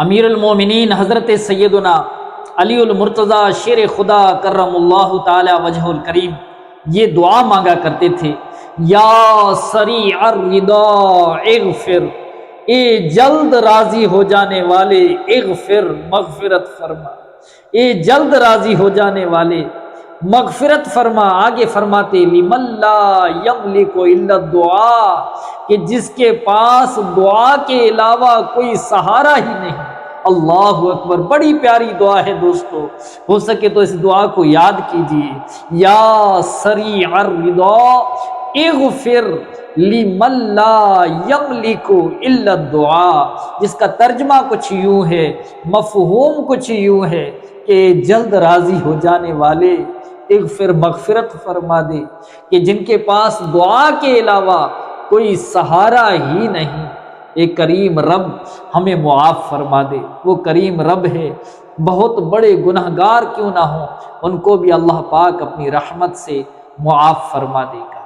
امیر المومنین حضرت سیدنا علی المرتضیٰ شیر خدا کرم اللہ تعالی وجہ الکریم یہ دعا مانگا کرتے تھے، یا سریع الرضا اغفر، اے جلد راضی ہو جانے والے، اغفر مغفرت فرما، اے جلد راضی ہو جانے والے مغفرت فرما۔ آگے فرماتے لمن لا یملک الا الدعاء، کہ جس کے پاس دعا کے علاوہ کوئی سہارا ہی نہیں۔ اللہ اکبر، بڑی پیاری دعا ہے دوستو، ہو سکے تو اس دعا کو یاد کیجئے، یا سریع الرضا اغفر لمن لا یملک الا الدعاء، جس کا ترجمہ کچھ یوں ہے، مفہوم کچھ یوں ہے کہ جلد راضی ہو جانے والے اغفر مغفرت فرما دے، کہ جن کے پاس دعا کے علاوہ کوئی سہارا ہی نہیں، ایک کریم رب ہمیں معاف فرما دے۔ وہ کریم رب ہے، بہت بڑے گنہگار کیوں نہ ہوں ان کو بھی اللہ پاک اپنی رحمت سے معاف فرما دے گا۔